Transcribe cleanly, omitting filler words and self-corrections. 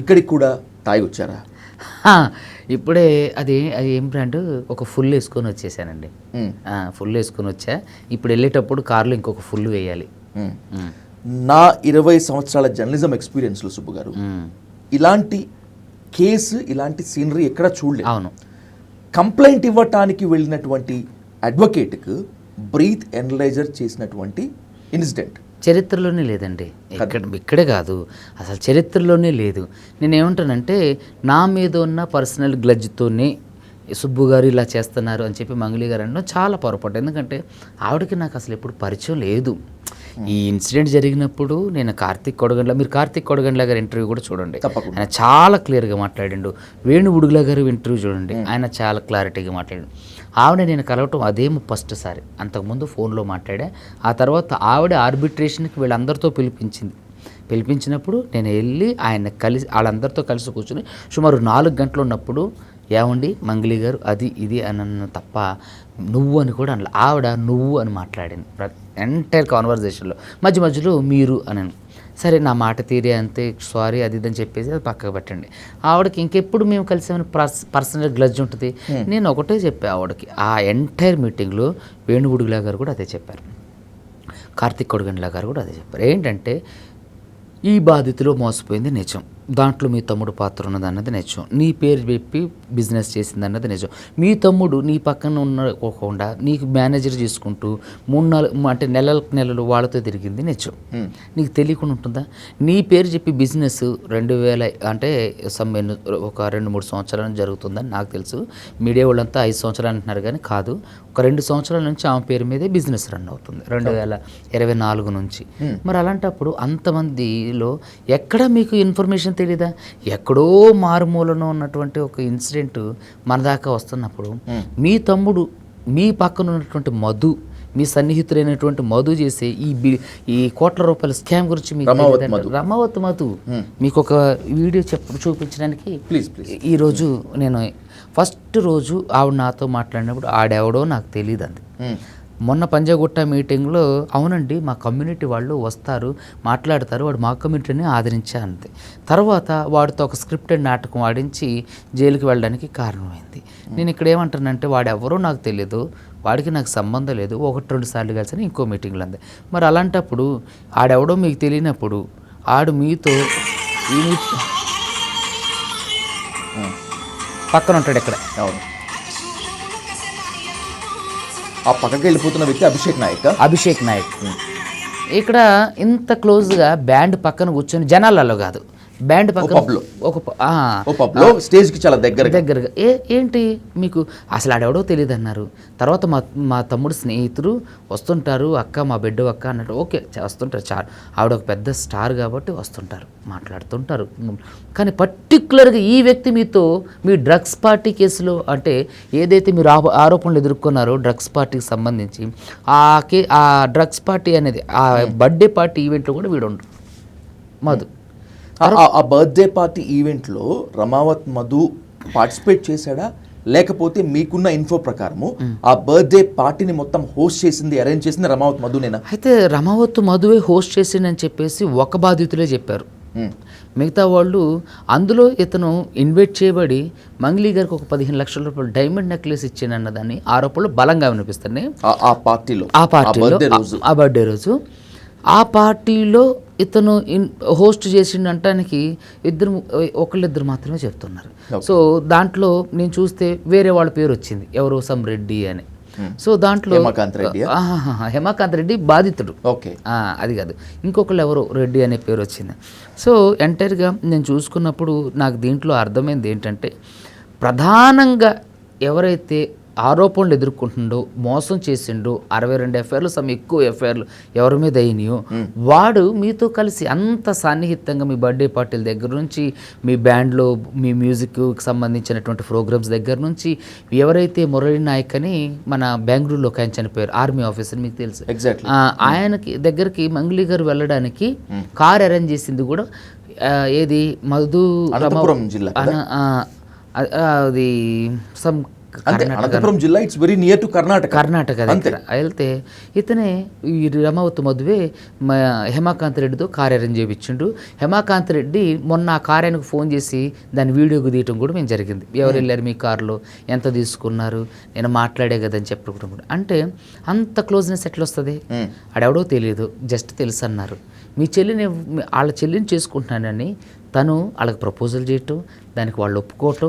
ఇక్కడికి కూడా తాగి వచ్చారా? ఇప్పుడే అది ఏం బ్రాండ్ ఒక ఫుల్ వేసుకొని వచ్చేసానండి. ఫుల్ వేసుకొని వచ్చా. ఇప్పుడు వెళ్ళేటప్పుడు కార్లో ఇంకొక ఫుల్ వేయాలి. నా 20 సంవత్సరాల జర్నలిజం ఎక్స్పీరియన్స్లో సుబ్బు గారు ఇలాంటి కేసు, ఇలాంటి సీనరీ ఎక్కడ చూడలేదు. అవును. కంప్లైంట్ ఇవ్వటానికి వెళ్ళినటువంటి అడ్వకేట్కు బ్రీత్ ఎనలైజర్ చేసినటువంటి ఇన్సిడెంట్ చరిత్రలోనే లేదండి. ఇక్కడే కాదు, అసలు చరిత్రలోనే లేదు. నేనేమంటానంటే నా మీద ఉన్న పర్సనల్ గ్లడ్జ్తోనే సుబ్బు గారు ఇలా చేస్తున్నారు అని చెప్పి మంగళి గారు అనడం చాలా పొరపాటు. ఎందుకంటే ఆవిడకి నాకు అసలు ఎప్పుడు పరిచయం లేదు. ఈ ఇన్సిడెంట్ జరిగినప్పుడు నేను మీరు కార్తీక్ కొడగండ్ల గారి ఇంటర్వ్యూ కూడా చూడండి, ఆయన చాలా క్లియర్గా మాట్లాడిండు. వేణు ఉడుగుల గారు ఇంటర్వ్యూ చూడండి, ఆయన చాలా క్లారిటీగా మాట్లాడాడు. ఆవిడ నేను కలవటం అదేమో ఫస్ట్ సారి. అంతకుముందు ఫోన్లో మాట్లాడా. ఆ తర్వాత ఆవిడ ఆర్బిట్రేషన్కి వీళ్ళందరితో పిలిపించినప్పుడు నేను వెళ్ళి వాళ్ళందరితో కలిసి కూర్చుని సుమారు 4 గంటలు ఉన్నప్పుడు, ఏమండి మంగళి గారు అది ఇది అని అన్న తప్ప నువ్వు అని కూడా అనలే. ఆవిడ నువ్వు అని మాట్లాడింది ఎంటైర్ కాన్వర్జేషన్లో. మధ్యలో మీరు అని. సరే నా మాట తీరే అంతే, సారీ అది ఇదని చెప్పేసి అది పక్కకు పెట్టండి. ఆవిడకి ఇంకెప్పుడు మేము కలిసామని పర్సనల్ గ్లడ్జ్ ఉంటుంది. నేను ఒకటే చెప్పా ఆవిడకి. ఆ ఎంటైర్ మీటింగ్లో వేణుగుడుగులా గారు కూడా అదే చెప్పారు, కార్తీక్ కొడగండ్ల గారు కూడా అదే చెప్పారు. ఏంటంటే ఈ బాధితులో మోసపోయింది నిజం, దాంట్లో మీ తమ్ముడు పాత్ర ఉన్నది అన్నది నిజం, నీ పేరు చెప్పి బిజినెస్ చేసింది అన్నది నిజం. మీ తమ్ముడు నీ పక్కన ఉండకుండా నీకు మేనేజర్ చేసుకుంటూ 3-4 అంటే నెలలు వాళ్ళతో తిరిగింది నిజం. నీకు తెలియకుండా ఉంటుందా? నీ పేరు చెప్పి బిజినెస్ 2000 అంటే ఒక 2-3 సంవత్సరాలు జరుగుతుందని నాకు తెలుసు. మీడియా వాళ్ళంతా 5 సంవత్సరాలు అంటున్నారు, కానీ కాదు, ఒక 2 సంవత్సరాల నుంచి ఆమె పేరు మీదే బిజినెస్ రన్ అవుతుంది 2024 నుంచి. మరి అలాంటప్పుడు అంతమందిలో ఎక్కడ మీకు ఇన్ఫర్మేషన్ తెలీదా? ఎక్కడో మారుమూలలో ఉన్నటువంటి ఒక ఇన్సిడెంట్ మన దాకా వస్తున్నప్పుడు మీ తమ్ముడు మీ పక్కన ఉన్నటువంటి మధు, మీ సన్నిహితులైనటువంటి మధు చేసే ఈ కోట్ల రూపాయల స్కామ్ గురించి మీకు రమావత్ మధు మీకు ఒక వీడియో చూపించడానికి ఈరోజు నేను ఫస్ట్ రోజు ఆవిడ నాతో మాట్లాడినప్పుడు ఆడెవడో నాకు తెలియదు అంది. మొన్న పంజాగుట్ట మీటింగ్లో అవునండి మా కమ్యూనిటీ వాళ్ళు వస్తారు మాట్లాడతారు, వాడు మా కమ్యూనిటీని ఆదరించా అంతే. తర్వాత వాడితో ఒక స్క్రిప్టెడ్ నాటకం ఆడించి జైలుకి వెళ్ళడానికి కారణమైంది. నేను ఇక్కడ ఏమంటానంటే వాడు ఎవరో నాకు తెలియదు, వాడికి నాకు సంబంధం లేదు, 1-2 సార్లు కలిసి ఇంకో మీటింగ్లో అంది. మరి అలాంటప్పుడు ఆడెవడో మీకు తెలియనప్పుడు ఆడు మీతో పక్కన ఉంటాడు ఎక్కడ. అవును, ఆ పక్కకి వెళ్ళిపోతున్న వ్యక్తి అభిషేక్ నాయక్. ఇక్కడ ఇంత క్లోజ్గా బ్యాండ్ పక్కన కూర్చొని జనాలలో కాదు, బ్యాండ్ పక్కన స్టేజ్కి చాలా దగ్గరగా ఏంటి మీకు అసలు ఆడెవడో తెలియదు అన్నారు. తర్వాత మా తమ్ముడు స్నేహితులు వస్తుంటారు, అక్క మా బిడ్డ అక్క అన్నట్టు. ఓకే వస్తుంటారు, చాలు, ఆవిడ ఒక పెద్ద స్టార్ కాబట్టి వస్తుంటారు, మాట్లాడుతుంటారు. కానీ పర్టికులర్గా ఈ వ్యక్తి మీతో మీ డ్రగ్స్ పార్టీ కేసులో అంటే ఏదైతే మీరు ఆరోపణలు ఎదుర్కొన్నారో డ్రగ్స్ పార్టీకి సంబంధించి ఆ డ్రగ్స్ పార్టీ అనేది ఆ బర్త్డే పార్టీ ఈవెంట్లో కూడా వీడు ఉండరు మధు. ఆ బర్త్డే పార్టీ ఈవెంట్లో రమావత్ మధు పార్టిసిపేట్ చేశాడా, లేకపోతే మీకున్న ఇన్ఫో ప్రకారము ఆ బర్త్డే పార్టీని మొత్తం హోస్ట్ చేసింది, అరేంజ్ చేసింది రమావత్ మధునేనా? అయితే రమావత్ మధువే హోస్ట్ చేసిందని చెప్పేసి ఒక బాధితులే చెప్పారు. మిగతా వాళ్ళు అందులో ఇతను ఇన్వైట్ చేయబడి మంగ్లీ గారికి ఒక 15 లక్షల రూపాయలు డైమండ్ నెక్లెస్ ఇచ్చానన్న దాన్ని ఆరోపణలు బలంగా వినిపిస్తున్నాయి. ఆ బర్త్డే రోజు ఆ పార్టీలో ఇతను హోస్ట్ చేసిండు అంటానికి ఒకళ్ళిద్దరు మాత్రమే చెప్తున్నారు. సో దాంట్లో నేను చూస్తే వేరే వాళ్ళ పేరు వచ్చింది, ఎవరో సమ్ రెడ్డి అని. సో దాంట్లో హేమాకాంత్ రెడ్డి బాధితుడు, అది కాదు, ఇంకొకళ్ళు ఎవరో రెడ్డి అనే పేరు వచ్చింది. సో ఎంటైర్గా నేను చూసుకున్నప్పుడు నాకు దీంట్లో అర్థమైంది ఏంటంటే, ప్రధానంగా ఎవరైతే ఆరోపణలు ఎదుర్కొంటుండో, మోసం చేసిండో, 62 ఎఫ్ఐఆర్లు ఎక్కువ ఎఫ్ఐఆర్లు ఎవరి మీద అయినాయో వాడు మీతో కలిసి అంత సన్నిహితంగా మీ బర్త్డే పార్టీల దగ్గర నుంచి, మీ బ్యాండ్లో మీ మ్యూజిక్కి సంబంధించినటువంటి ప్రోగ్రామ్స్ దగ్గర నుంచి, ఎవరైతే మురళీ నాయక్ అని మన బెంగళూరులో ఆయన చనిపోయారు, ఆర్మీ ఆఫీసర్, మీకు తెలుసు, ఆయనకి దగ్గరికి మంగ్లీ గారు వెళ్ళడానికి కార్ అరేంజ్ చేసింది కూడా ఏది మధు, అనంతపురం జిల్లా, అది సమ్ అంటే అనంతపురం జిల్లా it's very near to Karnataka దగ్గర వెళ్తే ఇతనే ఈ రమావతి మధువే హేమాకాంత్ రెడ్డితో కార్ అరేంజ్ చేయించిండు. హేమాకాంత్ రెడ్డి మొన్న ఆ కార్ ఆయనకు ఫోన్ చేసి దాని వీడియోకి తీయటం కూడా మేము జరిగింది. ఎవరు వెళ్ళారు మీ కారులో, ఎంత తీసుకున్నారు, నేను మాట్లాడే కదని చెప్పడం కూడా. అంటే అంత క్లోజ్నెస్ ఎట్లా వస్తుంది? ఆడెవడో తెలియదు, జస్ట్ తెలుసు అన్నారు. మీ చెల్లిని వాళ్ళ చెల్లిని చేసుకుంటున్నానని తను వాళ్ళకి ప్రపోజల్ చేయటం, దానికి వాళ్ళు ఒప్పుకోవటం,